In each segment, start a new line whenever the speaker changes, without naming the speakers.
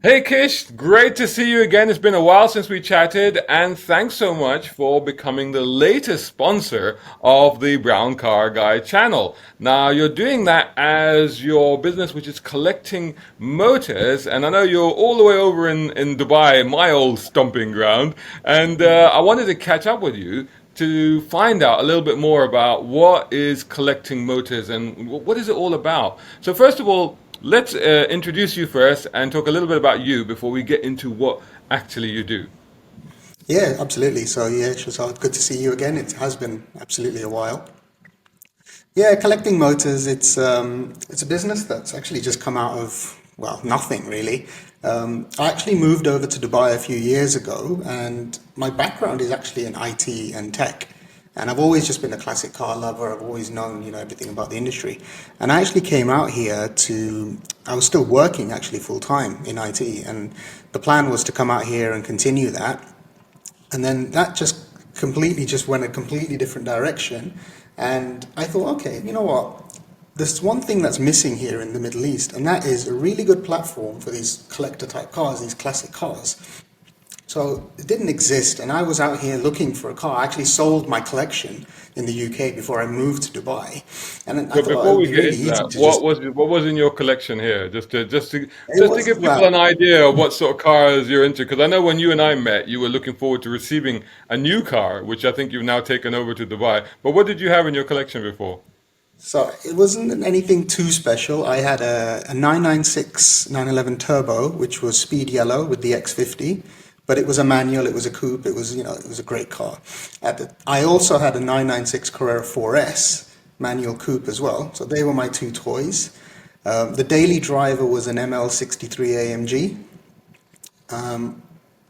Hey Kish, great to see you again. It's been a while since we chatted, and thanks so much for becoming the latest sponsor of the Brown Car Guy channel. Now, you're doing that as your business, which is collecting motors, and I know you're all the way over in Dubai, my old stomping ground, and I wanted to catch up with you to find out a little bit more about what is collecting motors and what is it all about. So, first of all, let's introduce you first and talk a little bit about you before we get into what actually you do.
Yeah, absolutely. So yeah, Shazad, good to see you again. It has been absolutely a while. Yeah, collecting motors, it's a business that's actually just come out of, well, nothing really. I actually moved over to Dubai a few years ago, and my background is actually in IT and tech. And I've always just been a classic car lover. I've always known, everything about the industry. And I actually came out here I was still working actually full time in IT, and the plan was to come out here and continue that. And then that just completely just went a completely different direction. And I thought, okay, you know what? There's one thing that's missing here in the Middle East, and that is a really good platform for these collector type cars, these classic cars. So it didn't exist, and I was out here looking for a car. I actually sold my collection in the UK before I moved to Dubai, and I
But
thought it
before
would
we
be
get
really
into
easy
that,
to just.
what was in your collection here?
It
Just to
was
give people
well,
an idea of what sort of cars you're into. Because I know when you and I met, you were looking forward to receiving a new car, which I think you've now taken over to Dubai. But what did you have in your collection before?
so it wasn't anything too special. I had a 996 911 Turbo, which was speed yellow with the X50, but it was a manual, it was a coupe, it was a great car. I also had a 996 Carrera 4S manual coupe as well. So they were my two toys. The daily driver was an ML63 AMG.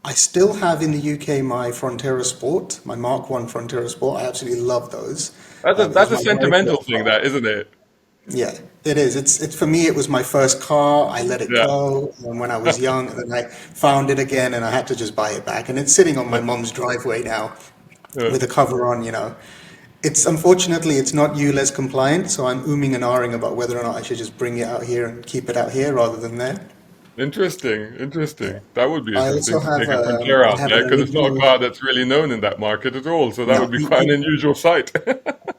I still have in the UK my Frontera Sport, my Mark One Frontera Sport. I absolutely love those. It was
That's a
my very
sentimental
first
thing,
car.
that isn't it?
Yeah, it is. It's for me. It was my first car. I let it
Yeah.
go when I was young, and then I found it again, and I had to just buy it back. And it's sitting on my mom's driveway now,
Yeah.
with a cover on. It's unfortunately it's not ULEZ compliant, so I'm ooming and ahhing about whether or not I should just bring it out here and keep it out here rather than there.
Interesting,
Yeah.
interesting. That would be
I also
interesting to
have
take a Frontier
I
out
have
there
an
because it's not a
original.
car that's really known in that market at all. So that
No,
would be quite an unusual sight.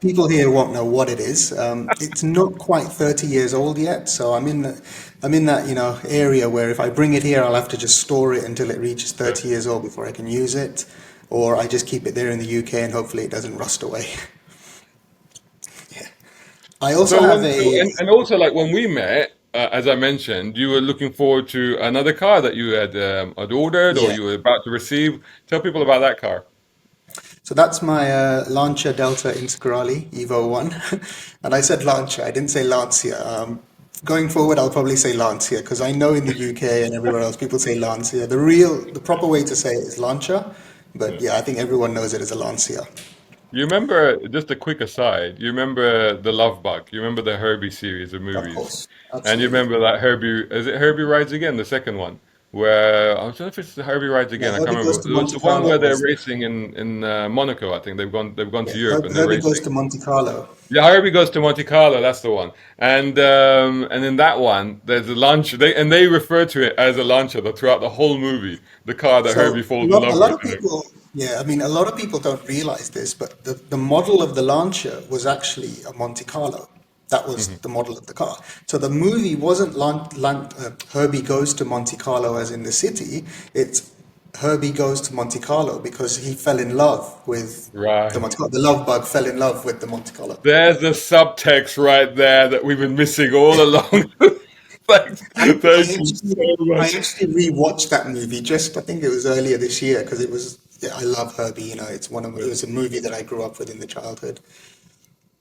people here won't know what it is. It's not quite 30 years old yet, so I'm in that area where if I bring it here, I'll have to just store it until it reaches
Yeah.
30 years old before I can use it, or I just keep it there in the UK and hopefully it doesn't rust away. Yeah. I also have
And also like when we met, as I mentioned, you were looking forward to another car that you had ordered or
yeah.
you were about to receive. Tell people about that car.
So that's my Lancia Delta Integrale Evo 1. And I said Lancia, I didn't say Lancia. Going forward, I'll probably say Lancia because I know in the UK and everywhere else people say Lancia. The proper way to say it is Lancia, but
Yeah.
yeah, I think everyone knows it as a Lancia.
You remember, just a quick aside, you remember the Love Bug, you remember the Herbie series of
Of
movies,
course,
and you
absolutely.
remember that Herbie, is it Herbie Rides Again, the second one, where, I'm trying to know if it's the Herbie Rides
Yeah,
Again, I can't
Herbie
remember.
Goes
It
to
was
Monte
the one where
Carlo
they're
was
racing in Monaco, I think. They've gone to
yeah,
Europe and they're
Herbie Goes
racing.
to Monte Carlo.
Yeah, Herbie Goes to Monte Carlo, that's the one. And in that one, there's a launcher, they refer to it as a launcher throughout the whole movie, the car that
So
Herbie falls in
a
love
lot
with.
of people, yeah, I mean, a lot of people don't realize this, but the model of the Lancia was actually a Monte Carlo. That was
Mhm.
the model of the car. So the movie wasn't Herbie Goes to Monte Carlo as in the city. It's Herbie Goes to Monte Carlo because he fell in love with the
Right.
Monte Carlo. The love bug fell in love with the Monte Carlo.
There's the subtext right there that we've been missing all along. Thanks. Thank you so
I
much.
actually rewatched that movie just I think it was earlier this year because it was yeah, I love Herbie. It was a movie that I grew up with in the childhood.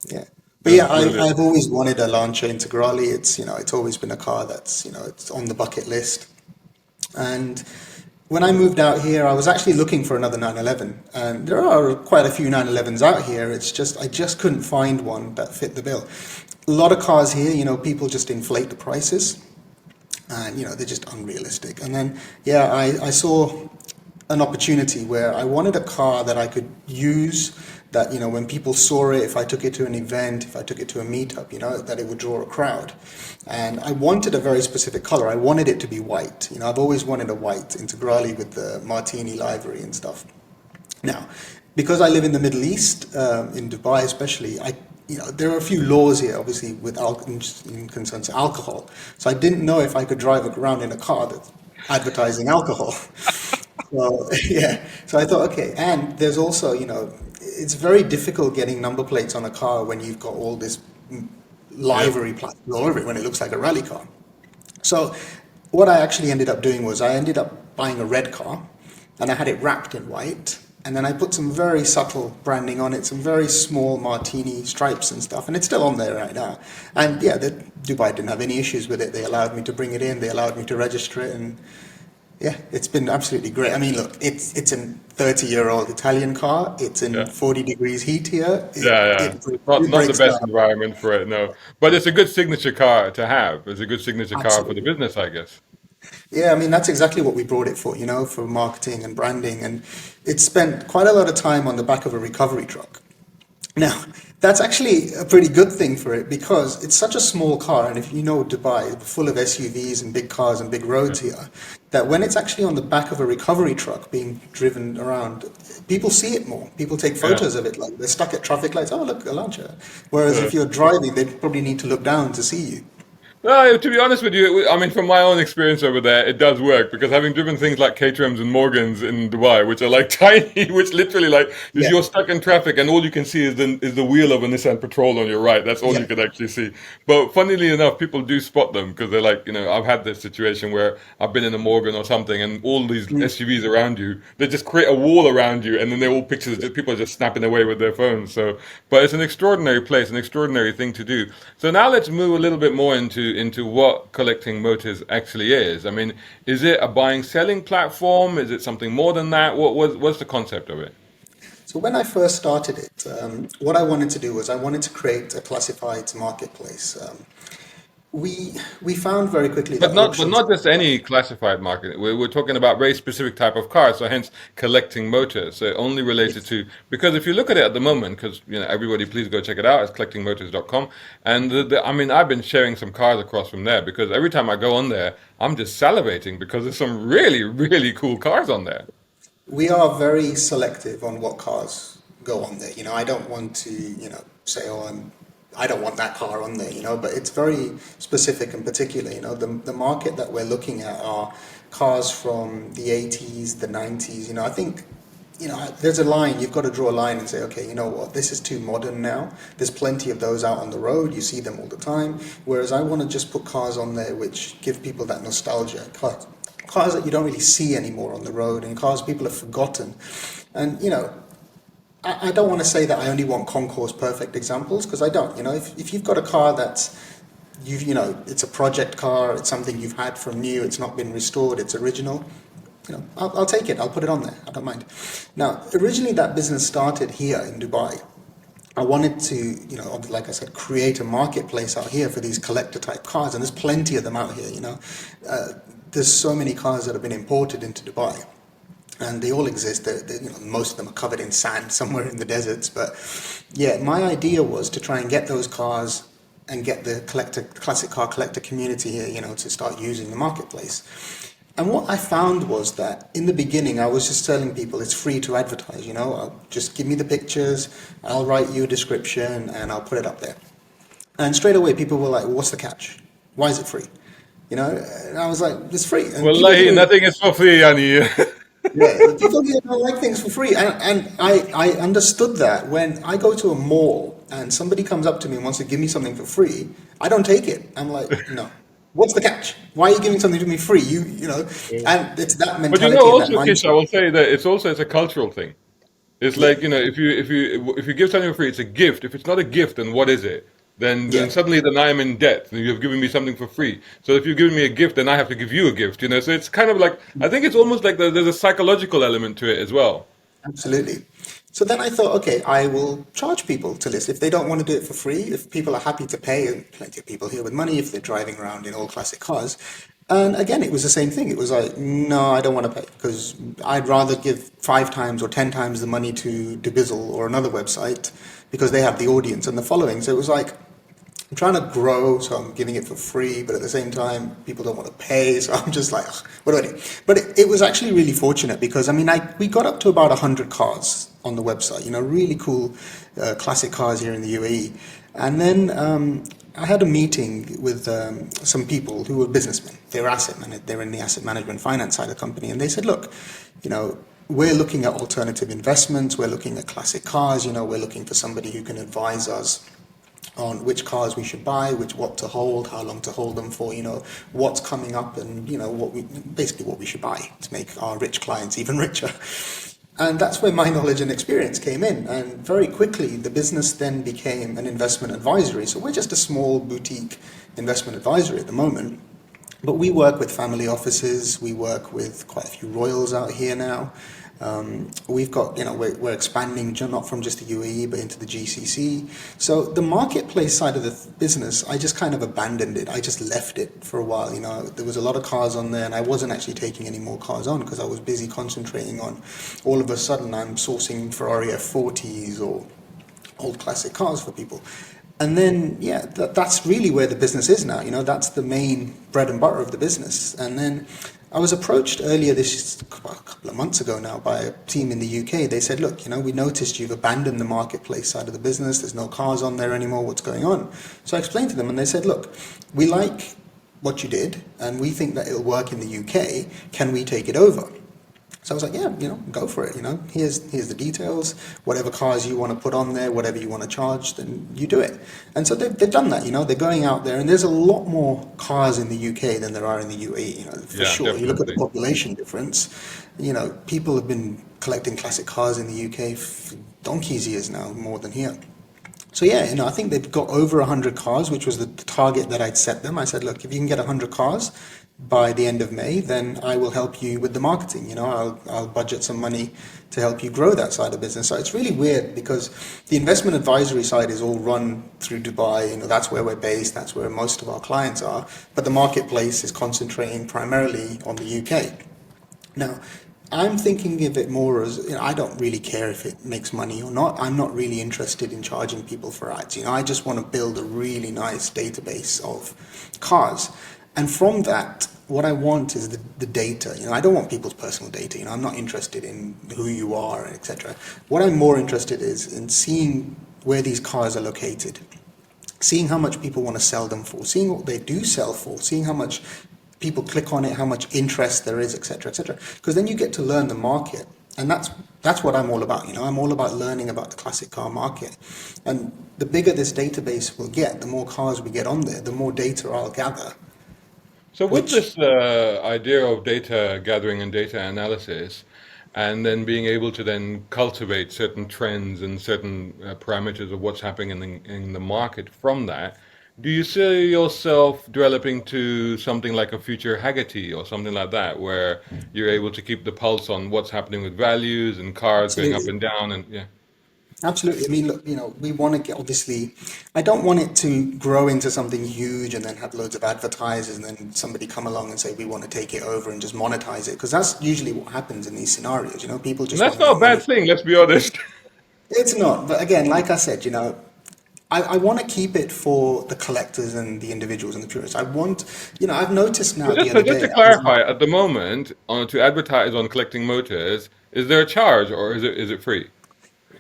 Yeah. But
That's
yeah,
brilliant.
I've always wanted a Lancia Integrale. It's always been a car that's, it's on the bucket list. And when I moved out here, I was actually looking for another 911. And there are quite a few 911s out here. It's just, I just couldn't find one that fit the bill. A lot of cars here, people just inflate the prices and, they're just unrealistic. And then, yeah, I saw an opportunity where I wanted a car that I could use, that, when people saw it, if I took it to an event, if I took it to a meetup, that it would draw a crowd. And I wanted a very specific color. I wanted it to be white. I've always wanted a white Integrale with the Martini livery and stuff. Now, because I live in the Middle East, in Dubai especially, there are a few laws here, obviously, with in concerns to alcohol. So I didn't know if I could drive around in a car that's advertising alcohol. So yeah, so I thought, okay, and there's also, it's very difficult getting number plates on a car when you've got all this
Yep.
livery plastic all over it when it looks like a rally car. So what I actually ended up doing was I ended up buying a red car and I had it wrapped in white. And then I put some very subtle branding on it, some very small martini stripes and stuff, and it's still on there right now. And yeah, Dubai didn't have any issues with it. They allowed me to bring it in, they allowed me to register it, and yeah, it's been absolutely great. I mean, look, it's a 30-year-old Italian car. It's in
Yeah.
40 degrees heat here.
Yeah, yeah. It's not
It
not the
breaks
best
down.
environment for it, no. But it's a good signature car to have. It's a good signature car for the
Absolutely.
business, I guess.
Yeah, I mean, that's exactly what we brought it for, for marketing and branding. And it spent quite a lot of time on the back of a recovery truck. Now, that's actually a pretty good thing for it because it's such a small car, and if you know Dubai, full of SUVs and big cars and big
Yeah.
roads here, that when it's actually on the back of a recovery truck being driven around, people see it more. People take
Yeah.
photos of it, like they're stuck at traffic lights. Oh, look, a launcher. Whereas
Uh,
if you're driving, they probably need to look down to see you.
No, to be honest with you, I mean, from my own experience over there, it does work because having driven things like Caterhams and Morgans in Dubai, which are like tiny, which literally like is
Yeah,
you're stuck in traffic and all you can see is the wheel of a Nissan Patrol on your right. That's all
yeah,
you can actually see. But funnily enough, people do spot them because they're like, I've had this situation where I've been in a Morgan or something and all these
mm,
SUVs around you, they just create a wall around you and then they're all pictures, people are just snapping away with their phones. So, but it's an extraordinary place, an extraordinary thing to do. So now let's move a little bit more into what collecting motors actually is. I mean, is it a buying selling platform? Is it something more than that? What's the concept of it?
So when I first started it, what I wanted to do was I wanted to create a classifieds marketplace. We found very quickly that
But
auctions.
not just any classified market. We're talking about very specific type of cars. So hence collecting motors. So only related
Yes.
to because if you look at it at the moment, because everybody, please go check it out. It's collectingmotors.com. And I mean, I've been sharing some cars across from there because every time I go on there, I'm just salivating because there's some really really cool cars on there.
We are very selective on what cars go on there. I don't want to, say, oh, I don't want that car on there, but it's very specific and particular. The market that we're looking at are cars from the 80s, the 90s. I think, there's a line, you've got to draw a line and say, okay, you know what, this is too modern now. There's plenty of those out on the road. You see them all the time. Whereas I want to just put cars on there which give people that nostalgia. Cars that you don't really see anymore on the road and cars people have forgotten. And, I don't want to say that I only want concourse perfect examples because I don't. If you've got a car that's it's a project car, it's something you've had from new, it's not been restored, it's original. I'll take it. I'll put it on there. I don't mind. Now, originally that business started here in Dubai. I wanted to, like I said, create a marketplace out here for these collector type cars, and there's plenty of them out here. There's so many cars that have been imported into Dubai, and they all exist. Most of them are covered in sand somewhere in the deserts. But yeah, my idea was to try and get those cars and get the classic car collector community here, to start using the marketplace. And what I found was that in the beginning, I was just telling people it's free to advertise. Just give me the pictures, I'll write you a description, and I'll put it up there. And straight away, people were like, well, "What's the catch? Why is it free?" And I was like, "It's free." And people
Wallahi,
here,
nothing is for free, Yani.
yeah, people here don't like things for free, and I understood that when I go to a mall and somebody comes up to me and wants to give me something for free, I don't take it. I'm like, no. What's the catch? Why are you giving something to me free? And it's that
But
mentality and that
also, Kish, I
mindset.
will say that it's a cultural thing. It's
Yeah,
like, if you give something for free, it's a gift. If it's not a gift, then what is it? Then
yeah,
suddenly then I am in debt. And you've given me something for free. So if you've given me a gift, then I have to give you a gift. So it's kind of like I think it's almost like there's a psychological element to it as well.
absolutely. So then I thought, okay, I will charge people to list if they don't want to do it for free. If people are happy to pay, and plenty of people here with money, if they're driving around in all classic cars, And again, it was the same thing. It was like, no, I don't want to pay because I'd rather give 5 times or 10 times the money to Dibizzle or another website because they have the audience and the following. So it was like, I'm trying to grow, so I'm giving it for free, but at the same time, people don't want to pay, so I'm just like, "Ugh, what do I do?" But it was actually really fortunate because, I mean, we got up to about 100 cars on the website, really cool classic cars here in the UAE. And then I had a meeting with some people who were businessmen. They're in the asset management finance side of the company, and they said, look, we're looking at alternative investments, we're looking at classic cars, we're looking for somebody who can advise us on which cars we should buy, what to hold, how long to hold them for, what's coming up, and what we should buy to make our rich clients even richer. And that's where my knowledge and experience came in. And very quickly, the business then became an investment advisory. So we're just a small boutique investment advisory at the moment. But we work with family offices. We work with quite a few royals out here now. We've got, we're expanding not from just the UAE, but into the GCC. So the marketplace side of the business, I just kind of abandoned it. I just left it for a while. There was a lot of cars on there and I wasn't actually taking any more cars on because I was busy concentrating on, all of a sudden I'm sourcing Ferrari F40s or old classic cars for people. And then, yeah, that's really where the business is now. That's the main bread and butter of the business. And then I was approached earlier a couple of months ago now by a team in the UK. They said, look, we noticed you've abandoned the marketplace side of the business. There's no cars on there anymore. What's going on? So I explained to them and they said, look, we like what you did and we think that it'll work in the UK. Can we take it over? So I was like, yeah, go for it. Here's the details. Whatever cars you want to put on there, whatever you want to charge, then you do it. And so they've done that. They're going out there, and there's a lot more cars in the UK than there are in the UAE. For
Yeah,
sure. You look at the
definitely.
population difference. People have been collecting classic cars in the UK for donkey's years now, more than here. So yeah, I think they've got over 100 cars, which was the target that I'd set them. I said, look, if you can get 100 cars by the end of May, then I will help you with the marketing. I'll budget some money to help you grow that side of business. So it's really weird because the investment advisory side is all run through Dubai. That's where we're based. That's where most of our clients are. But the marketplace is concentrating primarily on the UK. Now, I'm thinking of it more as, I don't really care if it makes money or not. I'm not really interested in charging people for ads. I just want to build a really nice database of cars. And from that, what I want is the data. I don't want people's personal data. I'm not interested in who you are, etc. What I'm more interested is in seeing where these cars are located, seeing how much people want to sell them for, seeing what they do sell for, seeing how much people click on it, how much interest there is, etc., etc. Because then you get to learn the market, and that's what I'm all about. I'm all about learning about the classic car market, and the bigger this database will get, the more cars we get on there, the more data I'll gather.
So with
Which
this idea of data gathering and data analysis, and then being able to then cultivate certain trends and certain parameters of what's happening in the market from that, do you see yourself developing to something like a future Haggerty or something like that, where you're able to keep the pulse on what's happening with values and cars going up
absolutely.
and down and yeah.
Absolutely. I mean, look, we want to get, obviously, I don't want it to grow into something huge and then have loads of advertisers and then somebody come along and say, we want to take it over and just monetize it. Because that's usually what happens in these scenarios. People
And
just
that's
want to
not
make
a
money.
bad thing, let's be honest.
It's not. But again, like I said, I want to keep it for the collectors and the individuals and the purists. I want, I've noticed now
But
the
just,
other
but just
day,
to
I was
clarify, at the moment, to advertise on collecting motors, is there a charge or is it free?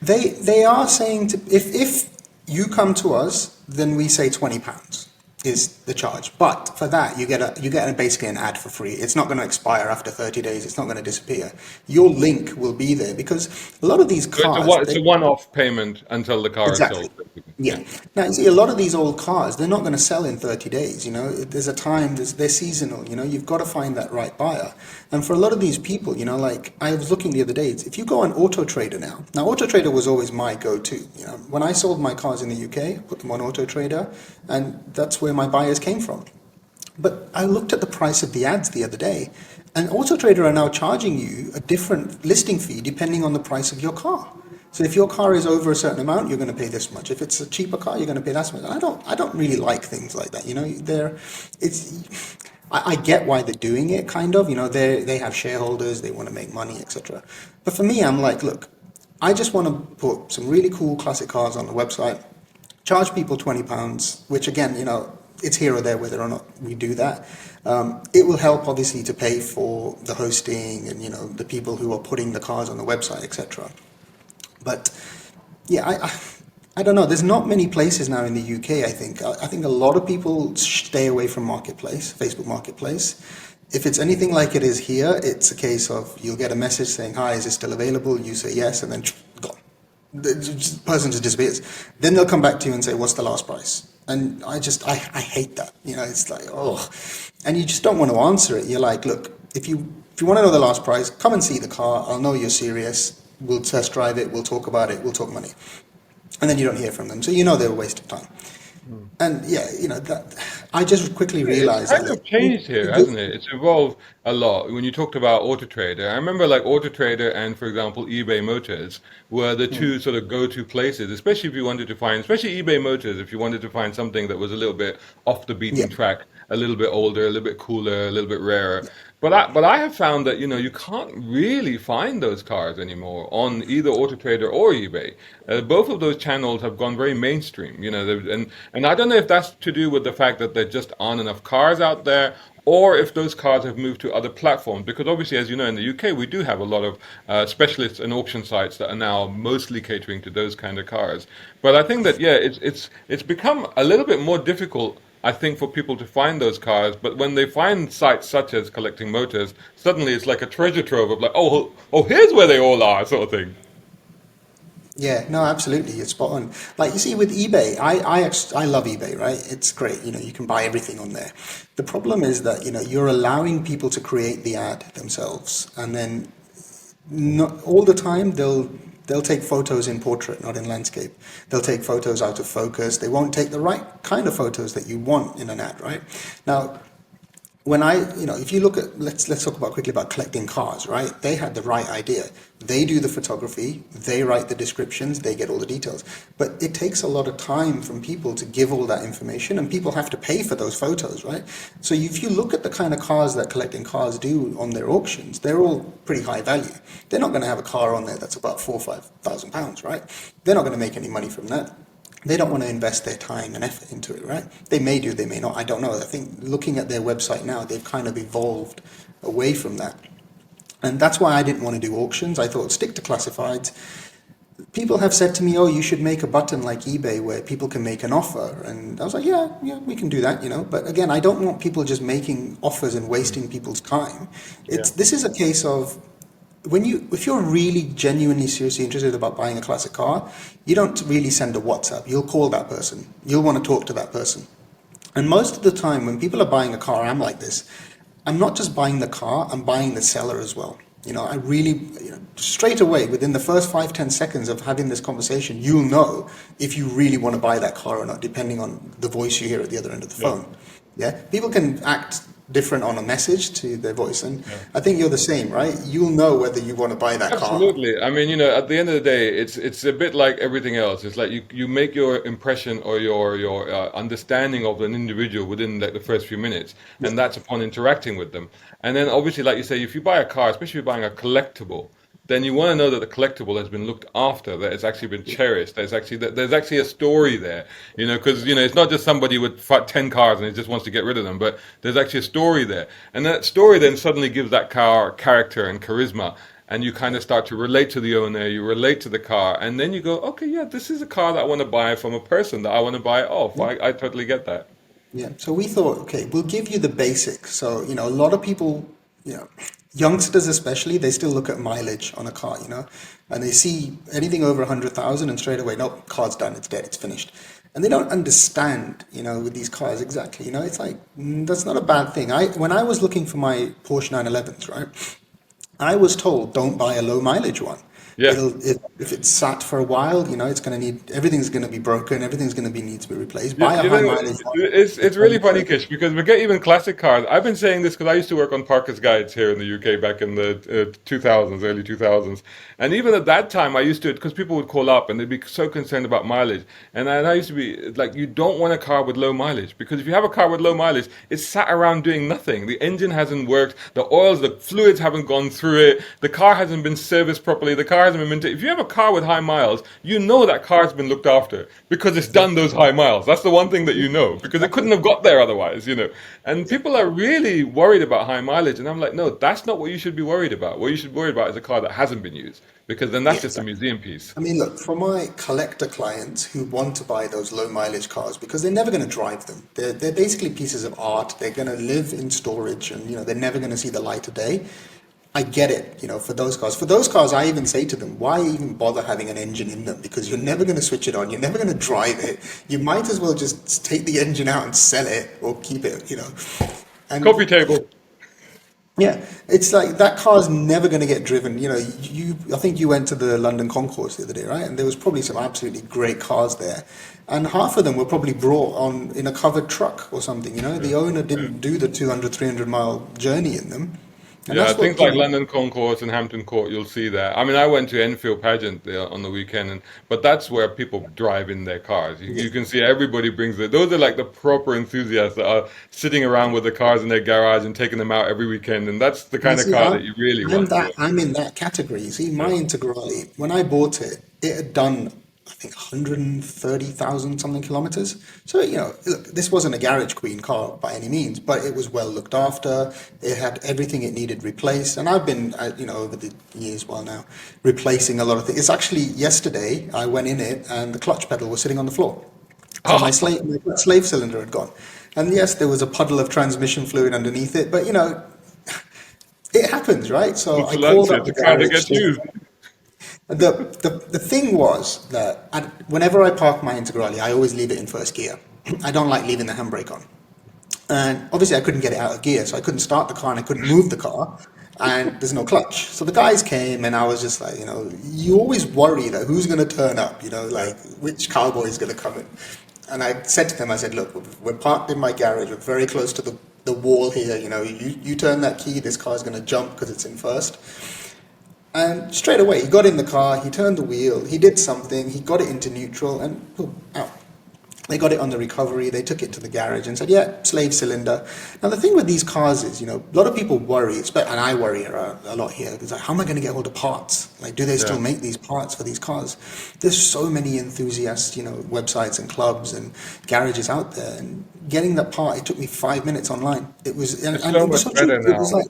They are saying to if you come to us, then we say £20 is the charge. But for that, you get basically an ad for free. It's not going to expire after 30 days. It's not going to disappear. Your link will be there because a lot of these
So it's a
cars,
it's a one-off payment until the car is
exactly.
sold, basically.
Yeah.
Yeah.
Now, you see, a lot of these old cars, they're not going to sell in 30 days. There's a time, they're seasonal. You've got to find that right buyer. And for a lot of these people, like I was looking the other day, if you go on Auto Trader now Auto Trader was always my go-to. When I sold my cars in the UK, put them on Auto Trader, and that's where my buyers came from. But I looked at the price of the ads the other day, and Auto Trader are now charging you a different listing fee depending on the price of your car. So if your car is over a certain amount, you're going to pay this much. If it's a cheaper car, you're going to pay that much. I don't really like things like that. It's I get why they're doing it, kind of. They have shareholders, they want to make money, etc. But for me, I'm like, look, I just want to put some really cool classic cars on the website, charge people £20, which again, it's here or there whether or not we do that. It will help obviously to pay for the hosting and the people who are putting the cars on the website, etc. But yeah, I don't know. There's not many places now in the UK. I think a lot of people stay away from Marketplace, Facebook Marketplace. If it's anything like it is here, it's a case of you'll get a message saying, "Hi, is it still available?" You say yes, and then gone. The person just disappears. Then they'll come back to you and say, "What's the last price?" And I hate that. It's like, oh, and you just don't want to answer it. You're like, look, if you want to know the last price, come and see the car. I'll know you're serious. We'll test drive it. We'll talk about it. We'll talk money. And then you don't hear from them, so they're a waste of time. And yeah, that I just quickly
It's
realized
kind
that
of changed here, hasn't it? It's evolved a lot. When you talked about AutoTrader, I remember like AutoTrader and, for example, eBay Motors were the two sort of go-to places, especially if you wanted to find, especially eBay Motors, if you wanted to find something that was a little bit off the
yeah,
beaten track, a little bit older, a little bit cooler, a little bit rarer. But I have found that you can't really find those cars anymore on either AutoTrader or eBay. Both of those channels have gone very mainstream. And I don't know if that's to do with the fact that there just aren't enough cars out there, or if those cars have moved to other platforms. Because obviously, as you know, in the UK, we do have a lot of specialists and auction sites that are now mostly catering to those kind of cars. But I think that yeah, it's become a little bit more difficult, I think, for people to find those cars. But when they find sites such as Collecting Motors, suddenly it's like a treasure trove of like, oh, here's where they all are, sort of thing.
yeah, no, absolutely, it's spot on. Like you see with eBay, I love eBay, right? It's great. You can buy everything on there. The problem is that you're allowing people to create the ad themselves, and then not all the time they'll take photos in portrait, not in landscape. They'll take photos out of focus. They won't take the right kind of photos that you want in an ad, right? Now, if you look at, let's talk about quickly about collecting cars, right? They had the right idea. They do the photography, they write the descriptions, they get all the details. But it takes a lot of time from people to give all that information, and people have to pay for those photos, right? So if you look at the kind of cars that collecting cars do on their auctions, they're all pretty high value. They're not going to have a car on there that's about £4,000 or £5,000, right? They're not going to make any money from that. They don't want to invest their time and effort into it, right? They may do, they may not, I don't know. I think looking at their website now, they've kind of evolved away from that. And that's why I didn't want to do auctions. I thought stick to classifieds. People have said to me, oh, you should make a button like eBay where people can make an offer. And I was like, yeah, we can do that. But again, I don't want people just making offers and wasting people's time.
Yeah.
This is a case of if you're really genuinely seriously interested about buying a classic car, you don't really send a WhatsApp. You'll call that person. You'll want to talk to that person. And most of the time when people are buying a car, I'm like this. I'm not just buying the car, I'm buying the seller as well. I really, straight away, within the first 5-10 seconds of having this conversation, you'll know if you really want to buy that car or not, depending on the voice you hear at the other end of the
Yeah.
phone. Yeah, people can act different on a message to their voice, and
Yeah.
I think you're the same, right? You'll know whether you want to buy that car.
Absolutely. I mean, at the end of the day, it's a bit like everything else. It's like you make your impression or your understanding of an individual within like the first few minutes,
Yeah,
and that's upon interacting with them. And then obviously, like you say, if you buy a car, especially if you're buying a collectible, then you want to know that the collectible has been looked after, that it's actually been cherished. There's actually a story there, because it's not just somebody with 10 cars and he just wants to get rid of them, but there's actually a story there, and that story then suddenly gives that car character and charisma, and you kind of start to relate to the owner, you relate to the car, and then you go, okay, yeah, this is a car that I want to buy from a person that I want to buy off.
yeah,
I totally get that.
yeah. So we thought, okay, we'll give you the basics. So, a lot of people, youngsters especially, they still look at mileage on a car, and they see anything over 100,000 and straight away, nope, car's done, it's dead, it's finished. And they don't understand, with these cars exactly, it's like, that's not a bad thing. When I was looking for my Porsche 911s, right, I was told don't buy a low mileage one.
Yeah.
If it's sat for a while, it's going to need everything's going to be broken, everything's going to be need to be replaced.
You,
Buy a
you
high
know,
mileage one.
it's
It's
really
ready for
funny,
it.
Kish, because we get even classic cars. I've been saying this because I used to work on Parker's Guides here in the UK back in the 2000s, early 2000s. And even at that time, I used to, because people would call up and they'd be so concerned about mileage. And I used to be like, you don't want a car with low mileage because if you have a car with low mileage, it's sat around doing nothing. The engine hasn't worked, the oils, the fluids haven't gone through it, the car hasn't been serviced properly, the car hasn't been maintained. If you have a car with high miles, you know that car's been looked after because it's done those high miles. That's the one thing that you know because it couldn't
Exactly.
have got there otherwise. And people
Exactly.
are really worried about high mileage, and I'm like, no, that's not what you should be worried about. What you should be worried about is a car that hasn't been used because then
Yeah,
that's just a
exactly.
museum piece.
I mean, look, for my collector clients who want to buy those low mileage cars because they're never going to drive them. They're basically pieces of art. They're going to live in storage and, they're never going to see the light of day. I get it, for those cars. For those cars, I even say to them, why even bother having an engine in them? Because you're never going to switch it on. You're never going to drive it. You might as well just take the engine out and sell it or keep it.
Coffee
And
table.
yeah, it's like that car's never going to get driven. I think you went to the London Concourse the other day, right? And there was probably some absolutely great cars there. And half of them were probably brought on in a covered truck or something.
Yeah.
The owner
Yeah.
didn't do the 200, 300-mile journey in them. And
Yeah,
that's
things
what,
like London Concourse and Hampton Court, you'll see that. I mean, I went to Enfield Pageant on the weekend, but that's where people drive in their cars. You
yeah.
can see everybody brings it. Those are like the proper enthusiasts that are sitting around with the cars in their garage and taking them out every weekend, and that's the
You
kind of
see,
car that you really want. Yeah,
I'm in that category. You see, my
yeah,
Integrale, when I bought it, it had done, I think, 130,000 something kilometers. So, look, this wasn't a garage queen car by any means, but it was well looked after. It had everything it needed replaced. And I've been, over the years, well now, replacing a lot of things. It's actually yesterday I went in it and the clutch pedal was sitting on the floor. So my slave cylinder had gone. And yes, there was a puddle of transmission fluid underneath it, but it happens, right? So
it's
I
lunch.
called up
It's
the
a car that
garage.
gets used.
The thing was that whenever I park my Integrale, I always leave it in first gear. I don't like leaving the handbrake on. And obviously, I couldn't get it out of gear, so I couldn't start the car and I couldn't move the car. And there's no clutch. So the guys came, and I was just like, you always worry that who's going to turn up,
Yeah.
like which cowboy is going to come in. And I said to them, I said, look, we're parked in my garage, we're very close to the wall here. You turn that key, this car's going to jump because it's in first. And straight away, he got in the car, he turned the wheel, he did something, he got it into neutral, and boom, out. They got it on the recovery, they took it to the garage and said, yeah, slave cylinder. Now, the thing with these cars is, a lot of people worry, and I worry a lot here, because like, how am I going to get hold of parts? Like, do they
Yeah.
still make these parts for these cars? There's so many enthusiast, websites and clubs and garages out there, and getting that part, it took me 5 minutes online.
It's
And
so
it was
much
so cheap.
better
It was
now.
like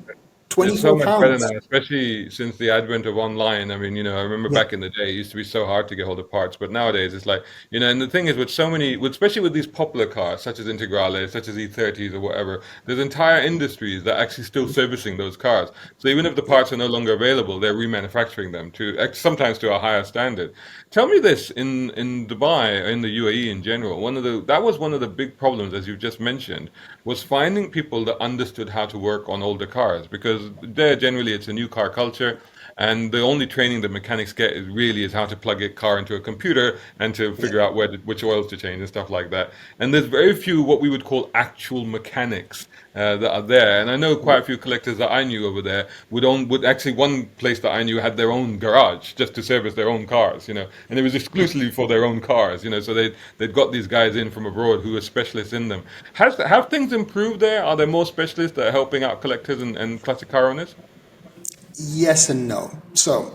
It's so
24
much better
pounds.
now, especially since the advent of online. I mean, I remember
Yeah.
back in the day, it used to be so hard to get hold of parts, but nowadays it's like, and the thing is with so many, especially with these popular cars, such as Integrales, such as E30s or whatever, there's entire industries that are actually still servicing those cars. So even if the
Yeah.
parts are no longer available, they're remanufacturing them sometimes to a higher standard. Tell me this, in Dubai, in the UAE in general, that was one of the big problems, as you've just mentioned, was finding people that understood how to work on older cars because there generally it's a new car culture and the only training the mechanics get is how to plug a car into a computer and to
Yeah.
figure out which oils to change and stuff like that. And there's very few what we would call actual mechanics that are there. And I know quite a few collectors that I knew over there would actually one place that I knew had their own garage just to service their own cars, and it was exclusively for their own cars. So they'd got these guys in from abroad who were specialists in them. Have things improved there? Are there more specialists that are helping out collectors and classic car owners?
Yes and no. So,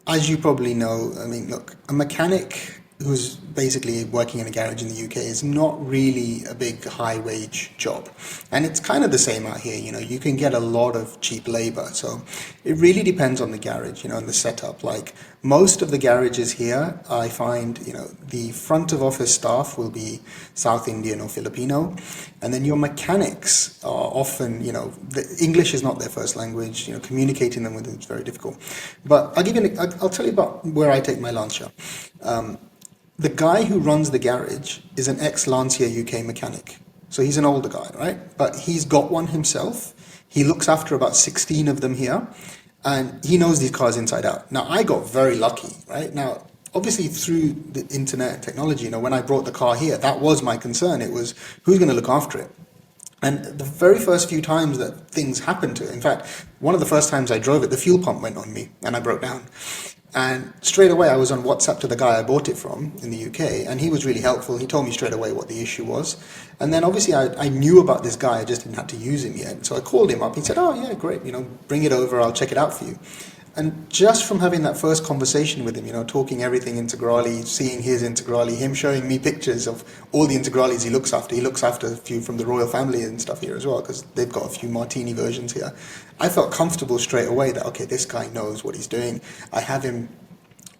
as you probably know, I mean, look, a mechanic who's basically working in a garage in the UK is not really a big high wage job. And it's kind of the same out here, you can get a lot of cheap labor. So it really depends on the garage, and the setup. Like most of the garages here, I find, the front of office staff will be South Indian or Filipino. And then your mechanics are often, the English is not their first language, communicating them with it is very difficult. But I'll tell you about where I take my Lancia. The guy who runs the garage is an ex-Lancia UK mechanic. So he's an older guy, right? But he's got one himself. He looks after about 16 of them here. and he knows these cars inside out. Now, I got very lucky, right? Now, obviously, through the internet and technology, when I brought the car here, that was my concern. It was who's going to look after it. And the very first few times that things happened to it, in fact, one of the first times I drove it, the fuel pump went on me and I broke down. And straight away, I was on WhatsApp to the guy I bought it from in the UK, and he was really helpful. He told me straight away what the issue was. And then obviously, I knew about this guy, I just didn't have to use him yet. So I called him up. He said, "Oh, yeah, great, bring it over, I'll check it out for you." And just from having that first conversation with him, talking everything Integrali, seeing his Integrali, him showing me pictures of all the Integralis he looks after a few from the royal family and stuff here as well, because they've got a few Martini versions here. I felt comfortable straight away that, okay, this guy knows what he's doing. I have him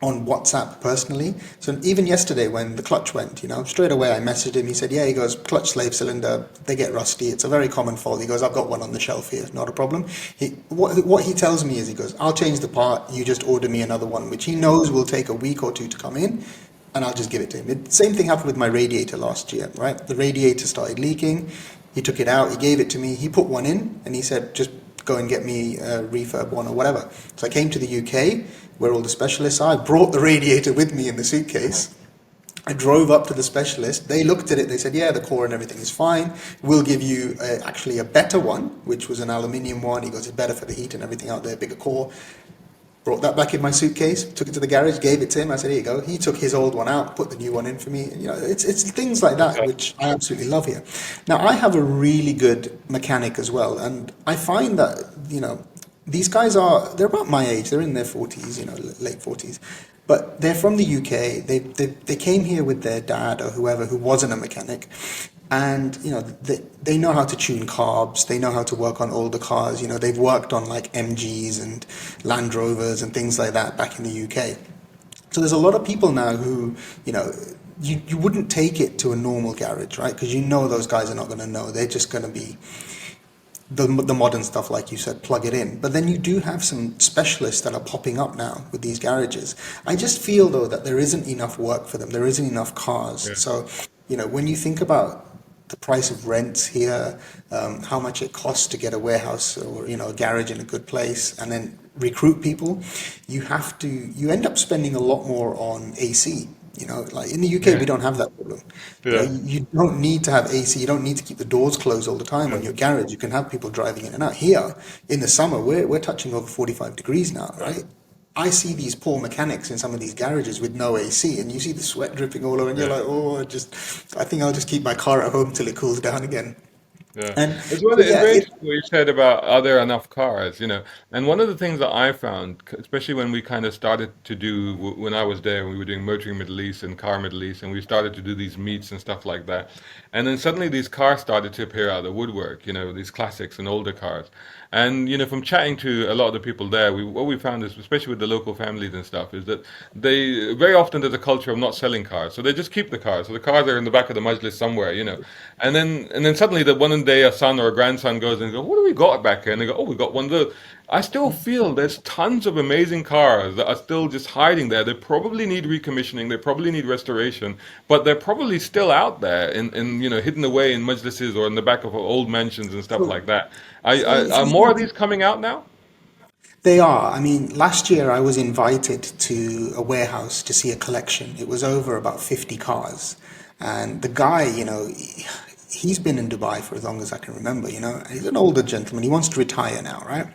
on WhatsApp personally. So even yesterday when the clutch went, straight away I messaged him. He said, yeah, he goes, clutch slave cylinder, they get rusty. It's a very common fault. He goes, I've got one on the shelf here, not a problem. What he tells me is, he goes, I'll change the part, you just order me another one, which he knows will take a week or two to come in, and I'll just give it to him. Same thing happened with my radiator last year, right? The radiator started leaking. He took it out, he gave it to me, he put one in, and he said, just go and get me a refurb one or whatever. So I came to the UK, where all the specialists are. I brought the radiator with me in the suitcase. I drove up to the specialist. They looked at it. They said, yeah, the core and everything is fine. We'll give you actually a better one, which was an aluminium one. He goes, it's better for the heat and everything out there, bigger core. Brought that back in my suitcase, took it to the garage, gave it to him. I said, here you go. He took his old one out, put the new one in for me. It's things like that, which I absolutely love here. Now, I have a really good mechanic as well. And I find that, these guys they're about my age. They're in their 40s, late 40s. But they're from the UK. They came here with their dad or whoever who wasn't a mechanic. And, they know how to tune carbs. They know how to work on older cars. They've worked on like MGs and Land Rovers and things like that back in the UK. So there's a lot of people now who, you wouldn't take it to a normal garage, right? Because those guys are not going to know. They're just going to be the modern stuff, like you said, plug it in. But then you do have some specialists that are popping up now with these garages. I just feel, though, that there isn't enough work for them. There isn't enough cars. Yeah. So, when you think about the price of rents here, how much it costs to get a warehouse or, a garage in a good place, and then recruit people, you end up spending a lot more on AC. Like in the UK, we don't have that problem.
Yeah.
You don't need to have AC. You don't need to keep the doors closed all the time on your garage. You can have people driving in and out. Here, in the summer, we're touching over 45 degrees now, right? I see these poor mechanics in some of these garages with no AC, and you see the sweat dripping all over, and you're like, oh, I think I'll just keep my car at home till it cools down again.
Yeah,
And
it's very interesting what you said about are there enough cars. And one of the things that I found, especially when we kind of started to do, when I was there, we were doing motoring Middle East and car Middle East, and we started to do these meets and stuff like that. And then suddenly these cars started to appear out of the woodwork, these classics and older cars. And from chatting to a lot of the people there, what we found is, especially with the local families and stuff, is that they very often there's a culture of not selling cars, so they just keep the cars. So the cars are in the back of the majlis somewhere. And then suddenly the one day a son or a grandson goes and goes, what do we got back here? And they go, oh, we got one of those. I still feel there's tons of amazing cars that are still just hiding there. They probably need recommissioning, they probably need restoration, but they're probably still out there in hidden away in majlises or in the back of old mansions and stuff like that. Are more of these coming out now?
they are. I mean, last year I was invited to a warehouse to see a collection. It was over about 50 cars. And the guy, he's been in Dubai for as long as I can remember, He's an older gentleman. He wants to retire now, right?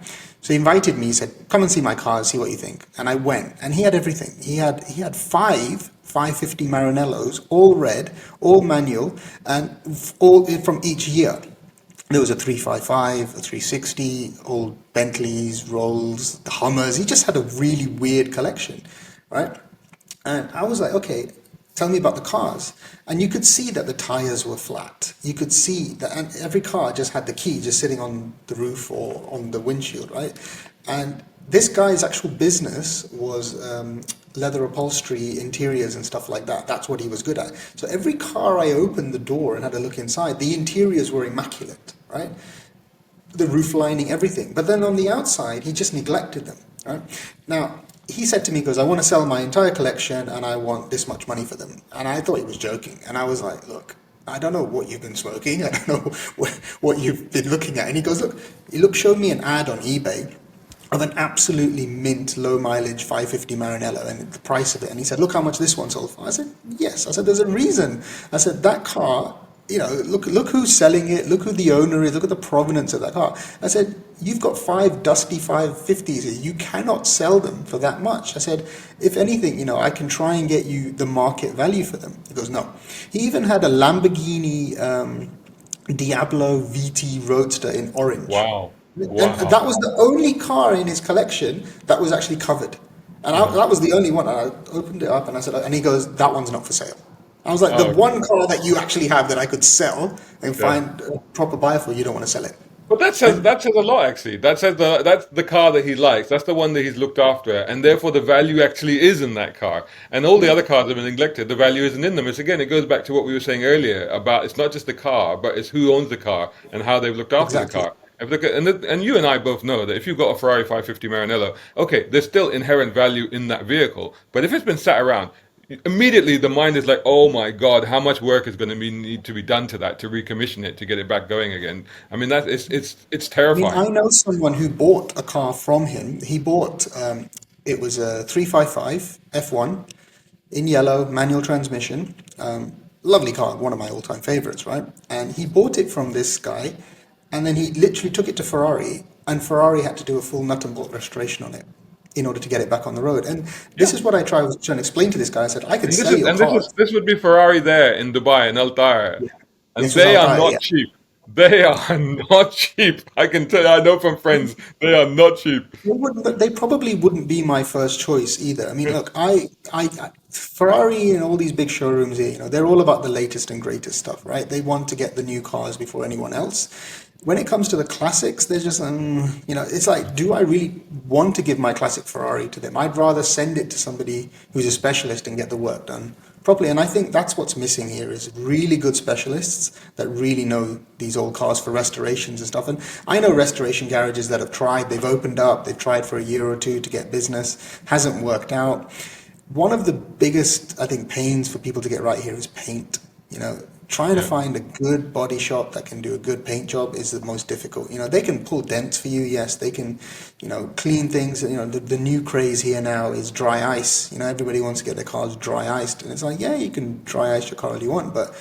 So he invited me. He said, "Come and see my cars, see what you think." And I went, and he had everything. He had five 550 Maranellos, all red, all manual, and all from each year. There was a 355, a 360, all Bentleys, Rolls, the Hummers. He just had a really weird collection, right? And I was like, okay, tell me about the cars. And you could see that the tires were flat. You could see that, and every car just had the key just sitting on the roof or on the windshield, right? And this guy's actual business was leather upholstery, interiors and stuff like that. That's what he was good at. So every car I opened the door and had a look inside, the interiors were immaculate, right? The roof lining, everything. But then on the outside, he just neglected them, right? Now, he said to me, he goes, "I want to sell my entire collection and I want this much money for them." And I thought he was joking. And I was like, "Look, I don't know what you've been smoking. I don't know what you've been looking at." And he goes, showed me an ad on eBay of an absolutely mint, low mileage 550 Maranello and the price of it. And he said, "Look how much this one sold for." I said, "Yes." I said, "There's a reason." I said, "That car, look who's selling it, look who the owner is, look at the provenance of that car." I said, "You've got five dusty 550s here. You cannot sell them for that much." I said, "If anything, I can try and get you the market value for them." He goes, "No." He even had a Lamborghini Diablo VT Roadster in orange.
Wow.
And
Wow.
that was the only car in his collection that was actually covered. And
Uh-huh.
that was the only one. And I opened it up and I said, and he goes, "That one's not for sale." I was like, "The
Oh,
one car that you actually have that I could sell and
yeah.
find a proper buyer for, you don't want to sell it."
But
And
that says a lot actually. That's the car that he likes. That's the one that he's looked after, and therefore the value actually is in that car. And all the
yeah,
other cars have been neglected. The value isn't in them. It's again, it goes back to what we were saying earlier about it's not just the car, but it's who owns the car and how they've looked after the
exactly.
car. And you and I both know that if you've got a Ferrari 550 Maranello, okay, there's still inherent value in that vehicle. But if it's been sat around, immediately the mind is like, oh my God, how much work is going to need to be done to that to recommission it to get it back going again? I mean, it's
I mean,
terrifying.
I know someone who bought a car from him. He bought, it was a 355 F1 in yellow, manual transmission. Lovely car, one of my all-time favorites, right? And he bought it from this guy, and then he literally took it to Ferrari, and Ferrari had to do a full nut and bolt restoration on it in order to get it back on the road. And this
Yeah.
is what was trying to explain to this guy. I said, "I can
And this
sell
is
your
and
car."
this would be Ferrari there in Dubai in Al Tara,
Yeah.
and
This was
they are
Altai, yeah.
not cheap. They are not cheap. I can tell you, I know from friends, they are not cheap.
They probably wouldn't be my first choice either. I mean, look, Ferrari and all these big showrooms here, they're all about the latest and greatest stuff, right? They want to get the new cars before anyone else. When it comes to the classics, they're just, it's like, do I really want to give my classic Ferrari to them? I'd rather send it to somebody who's a specialist and get the work done properly. And I think that's what's missing here is really good specialists that really know these old cars for restorations and stuff. And I know restoration garages that have tried, they've opened up, they've tried for a year or two to get business, hasn't worked out. One of the biggest, I think, pains for people to get right here is paint. Trying to
Yeah.
find a good body shop that can do a good paint job is the most difficult. They can pull dents for you, yes. They can, clean things. The new craze here now is dry ice. Everybody wants to get their cars dry iced, and it's like, yeah, you can dry ice your car all you want, but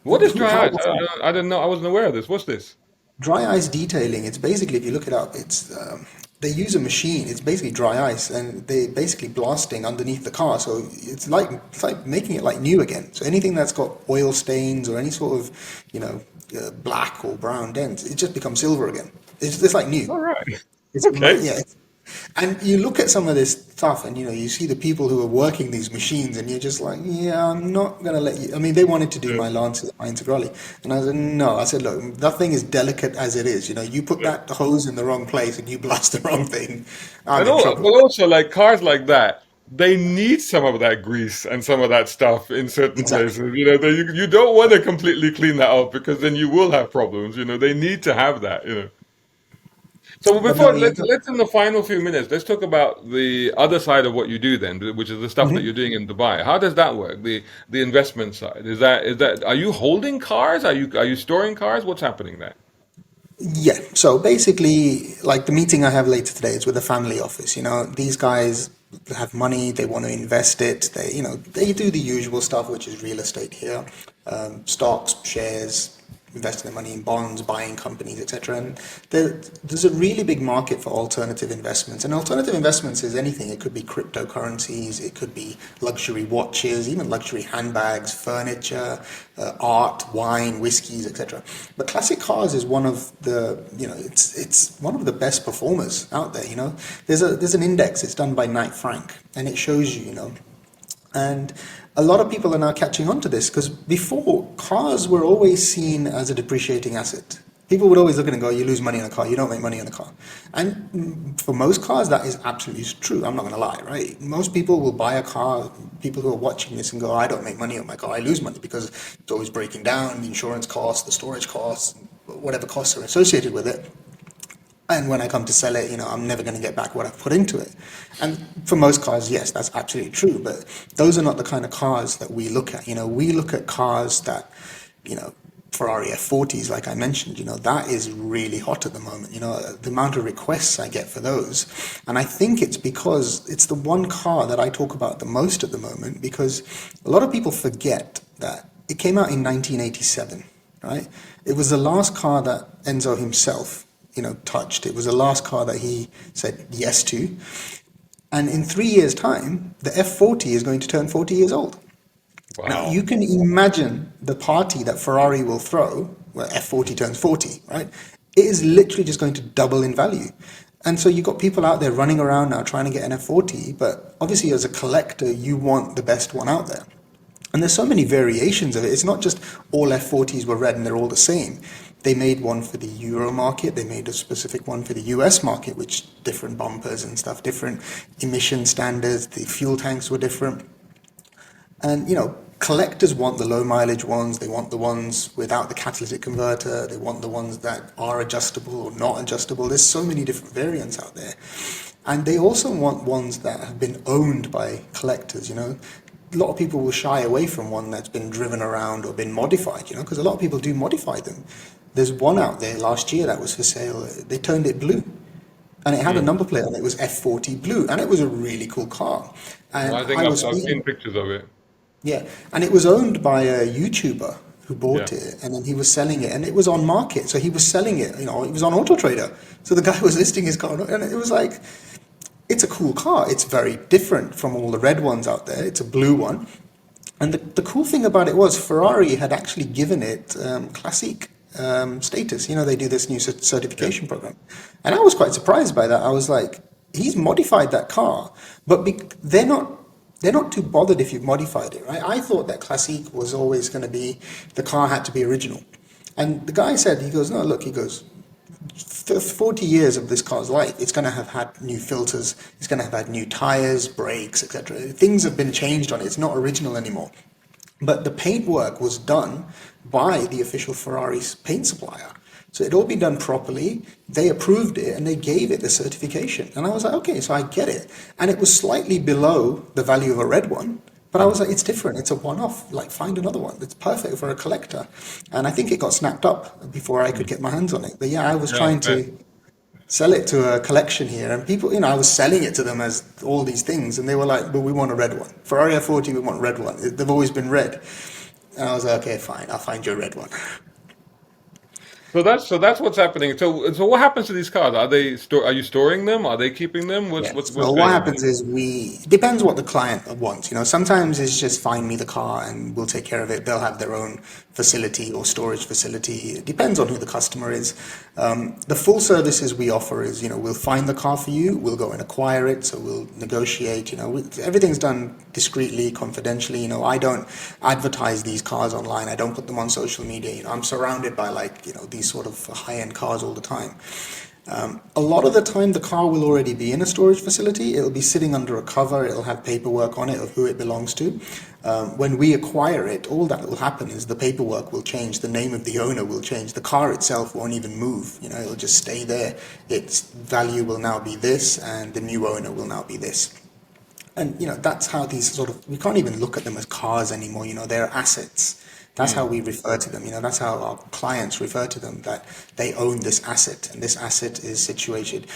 What is dry
how
ice? I didn't know. I wasn't aware of this. What's this?
dry ice detailing? It's basically, if you look it up, it's they use a machine. It's basically dry ice, and they basically blasting underneath the car. So it's like making it like new again. So anything that's got oil stains or any sort of black or brown dents, it just becomes silver again. It's like new.
All right.
It's
Okay.
yeah. And you look at some of this stuff, and you see the people who are working these machines, and you're just like, yeah, I'm not gonna let you. I mean, they wanted to do
Yeah.
my Lancers, my Integrale, and I said, no. I said, look, that thing is delicate as it is. You put
Yeah.
that hose in the wrong place, and you blast the wrong thing, I'm
And
in
all,
trouble.
but also like cars like that, they need some of that grease and some of that stuff in certain
Exactly.
places. You don't want to completely clean that off because then you will have problems. They need to have that. So
But no,
before
yeah.
let's in the final few minutes, let's talk about the other side of what you do then, which is the stuff that you're
Mhm.
doing in Dubai. How does that work? The investment side. Is that are you holding cars? Are you storing cars? What's happening there?
Yeah. So basically, like the meeting I have later today is with the family office. These guys have money, they want to invest it. They do the usual stuff, which is real estate here, stocks, shares, investing their money in bonds, buying companies, etc. And there's a really big market for alternative investments. And alternative investments is anything. It could be cryptocurrencies, it could be luxury watches, even luxury handbags, furniture, art, wine, whiskies, etc. But classic cars is one of it's one of the best performers out there. There's an index. It's done by Knight Frank, and it shows you. And a lot of people are now catching on to this because before, cars were always seen as a depreciating asset. People would always look at it and go, you lose money on a car, you don't make money on a car. And for most cars, that is absolutely true. I'm not going to lie, right? Most people will buy a car, people who are watching this and go, I don't make money on my car, I lose money because it's always breaking down, the insurance costs, the storage costs, whatever costs are associated with it. And when I come to sell it, I'm never going to get back what I've put into it. And for most cars, yes, that's absolutely true. But those are not the kind of cars that we look at. We look at cars that, you know, Ferrari F40s, like I mentioned, that is really hot at the moment. The amount of requests I get for those. And I think it's because it's the one car that I talk about the most at the moment, because a lot of people forget that it came out in 1987, right? It was the last car that Enzo himself, touched. It was the last car that he said yes to. And in 3 years' time, the F40 is going to turn 40 years old. Now,
Wow.
you can imagine the party that Ferrari will throw where F40 turns 40, right? It is literally just going to double in value. And so you've got people out there running around now trying to get an F40, but obviously as a collector, you want the best one out there. And there's so many variations of it. It's not just all F40s were red and they're all the same. They made one for the Euro market. They made a specific one for the US market, which different bumpers and stuff, different emission standards. The fuel tanks were different. And collectors want the low mileage ones. They want the ones without the catalytic converter. They want the ones that are adjustable or not adjustable. There's so many different variants out there. And they also want ones that have been owned by collectors. A lot of people will shy away from one that's been driven around or been modified, because a lot of people do modify them. There's one out there last year that was for sale. They turned it blue, and it had a
Hmm.
number plate on it. It was F40 blue, and it was a really cool car. And
I think
I was
I've seen
speaking,
pictures of it.
yeah, and it was owned by a YouTuber who
Yeah.
bought it, and then he was selling it, and it was on market, so he was selling it. It was on Auto Trader. So the guy was listing his car, and it was like, it's a cool car. It's very different from all the red ones out there. It's a blue one. And the cool thing about it was Ferrari had actually given it classic status. They do this new
Yeah.
certification program. And I was quite surprised by that. I was like, he's modified that car, but they're not too bothered if you've modified it, right? I thought that classic was always going to be, the car had to be original. And the guy said, he goes, no, look, he goes, 40 years of this car's life, it's going to have had new filters, it's going to have had new tires, brakes, etc. Things have been changed on it. It's not original anymore. But the paintwork was done by the official Ferrari's paint supplier. So it'd all been done properly. They approved it and they gave it the certification. And I was like, okay, so I get it. And it was slightly below the value of a red one. But I was like, it's different. It's a one-off. Like, find another one. It's perfect for a collector. And I think it got snapped up before I could
Hmm.
get my hands on it. But yeah, I was
Yeah, I
trying
bet.
to sell it to a collection here, and people, I was selling it to them as all these things, and they were like, "But we want a red one. Ferrari F40, we want a red one. They've always been red." And I was like, "Okay, fine. I'll find you a red one."
So that's what's happening. So what happens to these cars? Are you storing them? Are they keeping them? What's
Yeah.
what's what's
So what
going on
happens
here?
is depends what the client wants. Sometimes it's just find me the car and we'll take care of it. They'll have their own facility or storage facility. It depends on who the customer is. The full services we offer is, we'll find the car for you. We'll go and acquire it. So we'll negotiate. Everything's done discreetly, confidentially. I don't advertise these cars online. I don't put them on social media. I'm surrounded by these sort of high-end cars all the time. A lot of the time, the car will already be in a storage facility. It'll be sitting under a cover. It'll have paperwork on it of who it belongs to. When we acquire it, all that will happen is the paperwork will change. The name of the owner will change. The car itself won't even move. It'll just stay there. Its value will now be this, and the new owner will now be this. And that's how these sort of, we can't even look at them as cars anymore. They're assets. That's how
Hmm.
we refer to them. That's how our clients refer to them, that they own this asset, and this asset is situated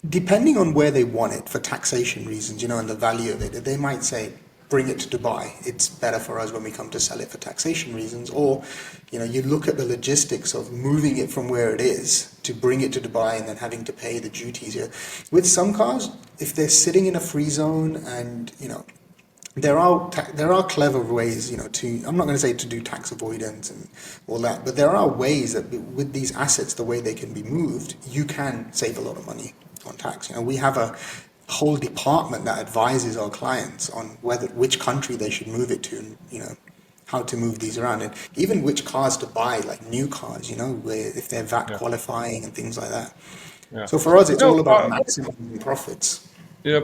depending on where they want it for taxation reasons, and the value of it. They might say, bring it to Dubai. It's better for us when we come to sell it for taxation reasons. Or, you look at the logistics of moving it from where it is to bring it to Dubai and then having to pay the duties here. With some cars, if they're sitting in a free zone and, there are clever ways, to, I'm not going to say to do tax avoidance and all that, but there are ways that with these assets, the way they can be moved, you can save a lot of money on tax. We have a whole department that advises our clients on which country they should move it to, and how to move these around, and even which cars to buy, like new cars, where if they're VAT
Yeah.
qualifying and things like that.
Yeah.
So for us,
You
it's
know,
all about
part,
maximizing profits.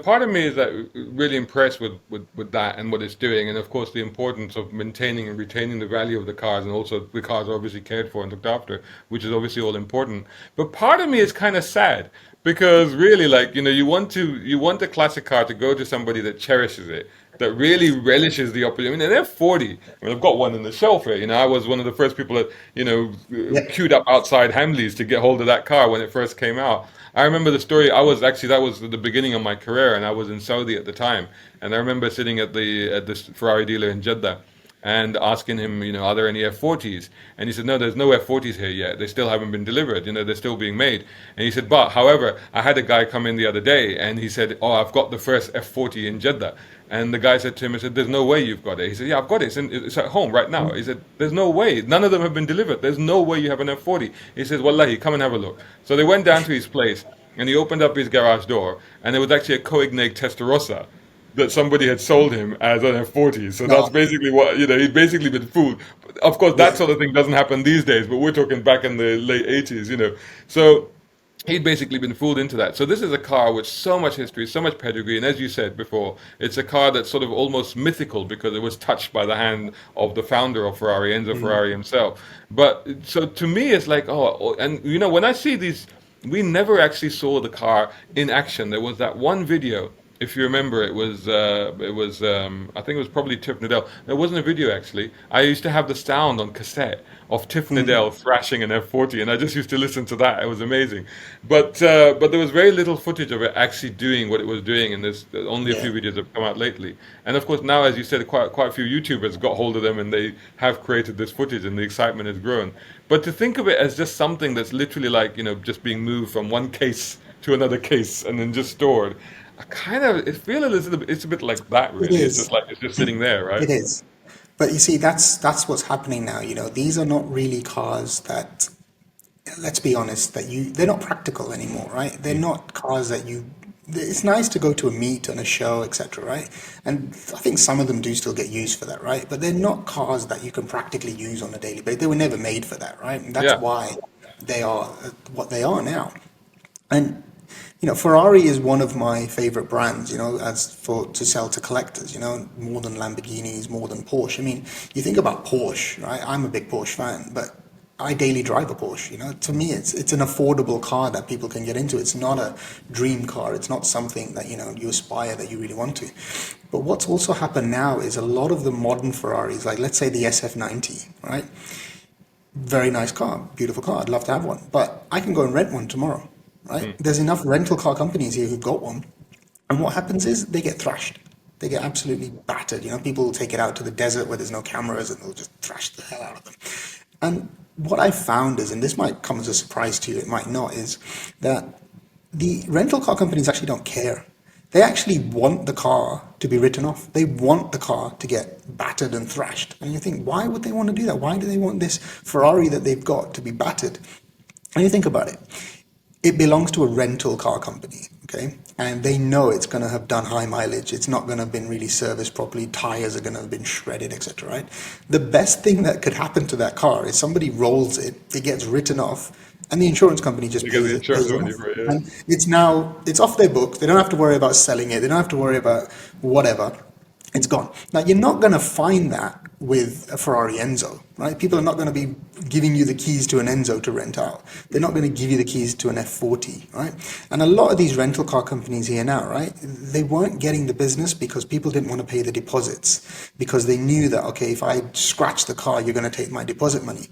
part of me is that really impressed with that and what it's doing, and of course the importance of maintaining and retaining the value of the cars, and also the cars are obviously cared for and looked after, which is obviously all important. But part of me is kind of sad because really, like, you want the classic car to go to somebody that cherishes it, that really relishes the opportunity. I mean, they're 40. I mean, I've got one in the shelf here. I was one of the first people that,
Yeah.
queued up outside Hamleys to get hold of that car when it first came out. I remember the story. That was the beginning of my career, and I was in Saudi at the time. And I remember sitting at this Ferrari dealer in Jeddah and asking him, are there any F40s? And he said, no, there's no F40s here yet. They still haven't been delivered. They're still being made. And he said, but however, I had a guy come in the other day and he said, oh, I've got the first F40 in Jeddah. And the guy said to him, I said, there's no way you've got it. He said, yeah, I've got it. It's at home right now. He said, there's no way. None of them have been delivered. There's no way you have an F40. He says, Wallahi, come and have a look. So they went down to his place and he opened up his garage door and there was actually a Koenigsegg Testarossa that somebody had sold him as an F40. So that's
No.
basically what, he'd basically been fooled. Of course, that
Yeah.
sort of thing doesn't happen these days, but we're talking back in the late 80s. So he'd basically been fooled into that. So this is a car with so much history, so much pedigree, and as you said before, it's a car that's sort of almost mythical because it was touched by the hand of the founder of Ferrari, Enzo Ferrari himself. But so to me, it's like, and when I see these, we never actually saw the car in action. There was that one video. If you remember, I think it was probably Tiff Needell. There wasn't a video actually. I used to have the sound on cassette of Tiff Needell thrashing an F40, and I just used to listen to that. It was amazing. But there was very little footage of it actually doing what it was doing, and there's only a
Yeah.
few videos have come out lately. And of course now, as you said, quite a few YouTubers got hold of them, and they have created this footage, and the excitement has grown. But to think of it as just something that's literally like just being moved from one case to another case and then just stored. I kind of it feel it's a bit like that
It
really. It's just
is.
like it's just sitting there, right?
It is. But you see, that's what's happening now. These are not really cars that, let's be honest, they're not practical anymore, right? They're not cars that you. It's nice to go to a meet and a show, etc., right? And I think some of them do still get used for that, right? But they're not cars that you can practically use on a daily basis. They were never made for that, right? And that's
Yeah,
why they are what they are now. And Ferrari is one of my favorite brands, as for to sell to collectors, more than Lamborghinis, more than Porsche. I mean, you think about Porsche, right? I'm a big Porsche fan, but I daily drive a Porsche, To me, it's an affordable car that people can get into. It's not a dream car. It's not something that, you aspire that you really want to. But what's also happened now is a lot of the modern Ferraris, like let's say the SF90, right? Very nice car, beautiful car. I'd love to have one, but I can go and rent one tomorrow, right? There's enough rental car companies here who've got one, and what happens is they get thrashed. They get absolutely battered. People will take it out to the desert where there's no cameras, and they'll just thrash the hell out of them. And what I found is, and this might come as a surprise to you, it might not, is that the rental car companies actually don't care. They actually want the car to be written off. They want the car to get battered and thrashed. And you think, why would they want to do that? Why do they want this Ferrari that they've got to be battered? And you think about it. It belongs to a rental car company, okay? And they know it's going to have done high mileage. It's not going to have been really serviced properly. Tires are going to have been shredded, etc., right? The best thing that could happen to that car is somebody rolls it, it gets written off, and the insurance company just
because the insurance
pays it
money
off.
for it. Yeah.
And it's off their books. They don't have to worry about selling it. They don't have to worry about whatever. It's gone. Now, you're not going to find that with a Ferrari Enzo, right? People are not going to be giving you the keys to an Enzo to rent out. They're not going to give you the keys to an F40, right? And a lot of these rental car companies here now, right? They weren't getting the business because people didn't want to pay the deposits because they knew that, okay, if I scratch the car, you're going to take my deposit money.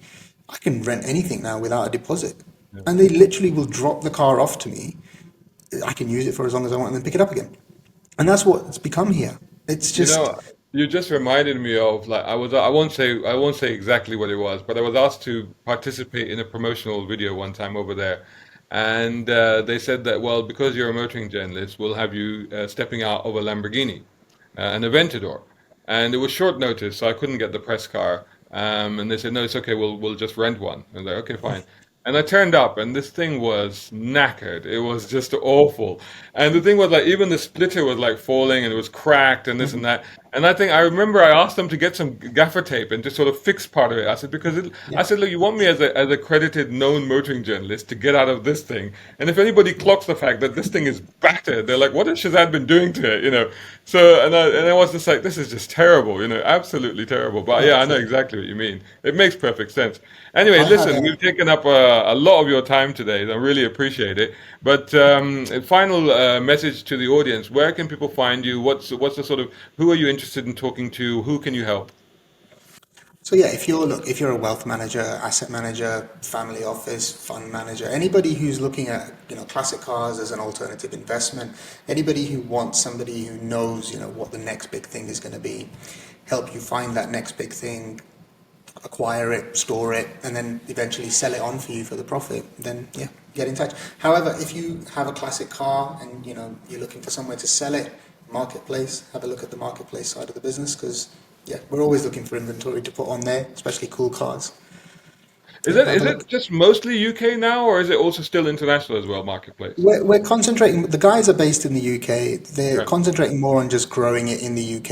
I can rent anything now without a deposit. And they literally will drop the car off to me. I can use it for as long as I want and then pick it up again. And that's what it's become here. It's
You
just,
know, you just reminded me of like I won't say exactly what it was, but I was asked to participate in a promotional video one time over there, and they said that well because you're a motoring journalist, we'll have you stepping out of a Lamborghini, an Aventador, and it was short notice, so I couldn't get the press car, and they said no, it's okay, we'll just rent one. And I was like okay, fine. And I turned up, and this thing was knackered. It was just awful. And the thing was, like, even the splitter was like falling, and it was cracked, and this and that. And I remember I asked them to get some gaffer tape and just sort of fix part of it. I said I
yeah,
said, look, you want me as a accredited known motoring journalist to get out of this thing, and if anybody clocks the fact that this thing is battered, they're like, what has Shazad been doing to it? So and I was just like, this is just terrible, absolutely terrible. But yeah, I know
exactly.
exactly what you mean. It makes perfect sense. Anyway,
I had
listen,
a,
we've taken up a lot of your time today. And I really appreciate it. But a final message to the audience: where can people find you? What's the sort of who are you interested in talking to, who can you help?
So yeah, if you're a wealth manager, asset manager, family office, fund manager, anybody who's looking at, classic cars as an alternative investment, anybody who wants somebody who knows, what the next big thing is going to be, help you find that next big thing, acquire it, store it, and then eventually sell it on for you for the profit, then yeah, get in touch. However, if you have a classic car and you're looking for somewhere to sell it, marketplace, have a look at the marketplace side of the business, because yeah, we're always looking for inventory to put on there, especially cool cars.
Is
Yeah,
it
have
is
a
it
look.
just mostly UK now, or is it also still international as well, marketplace?
We're concentrating, the guys are based in the UK. They're
Okay,
concentrating more on just growing it in the UK.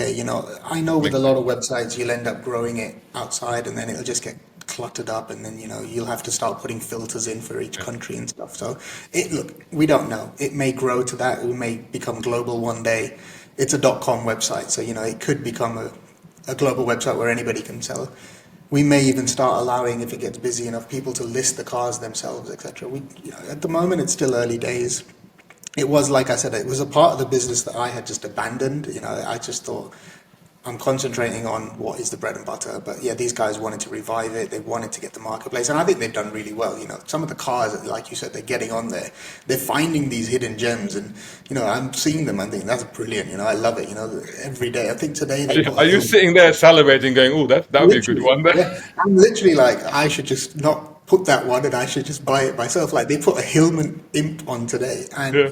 I know with a
makes
lot
sense.
of websites, you'll end up growing it outside and then it'll just get cluttered up. And then, you'll have to start putting filters in for each
Yeah.
country and stuff. So look, we don't know. It may grow to that. It may become global one day. It's a .com website. So, it could become a global website where anybody can sell. We may even start allowing, if it gets busy enough, people to list the cars themselves, etc. At the moment, it's still early days. It was, like I said, it was a part of the business that I had just abandoned. I just thought I'm concentrating on what is the bread and butter. But yeah, these guys wanted to revive it. They wanted to get the marketplace, and I think they've done really well. Some of the cars, like you said, they're getting on there. They're finding these hidden gems, and I'm seeing them. I think that's brilliant. I love it. Every day. I think today they put
Are
a
you
hill.
sitting there salivating, going, "Oh, that would be a good
Literally,
one"? There.
yeah. I'm literally like, I should just not put that one, and I should just buy it myself. Like they put a Hillman Imp on today, and
Yeah.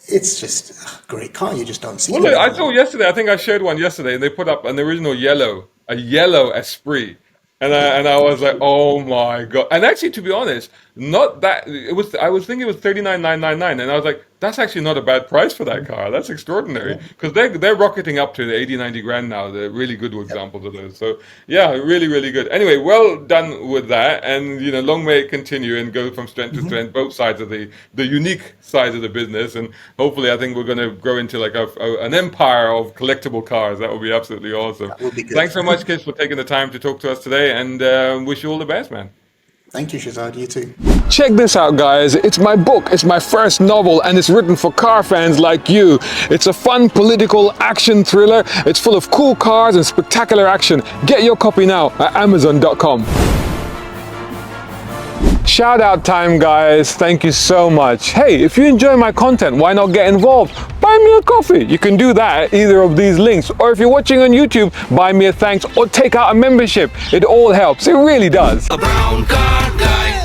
it's just a great car. You just don't see
Well,
them
look, I
anymore.
saw yesterday. I think I shared one yesterday, and they put up an original yellow, a yellow Esprit, and I was like, oh my god! And actually, to be honest, not that it was. I was thinking it was 39,999, and I was like, that's actually not a bad price for that car. That's extraordinary
Yeah.
because they're rocketing up to the 80, 90 grand now. They're really good examples of those. So yeah, really, really good. Anyway, well done with that, and long may it continue and go from strength to strength. Both sides of the unique side of the business, and hopefully, I think we're going to grow into like an empire of collectible cars. That would be absolutely awesome.
That will be good.
Thanks so much, Kish, for taking the time to talk to us today, and wish you all the best, man.
Thank you, Shazad. You too.
Check this out, guys. It's my book. It's my first novel, and it's written for car fans like you. It's a fun political action thriller. It's full of cool cars and spectacular action. Get your copy now at Amazon.com. Shout out time, guys. Thank you so much. Hey, if you enjoy my content, why not get involved? Buy me a coffee. You can do that at either of these links. Or if you're watching on YouTube, buy me a thanks or take out a membership. It all helps. It really does.
A brown car guy.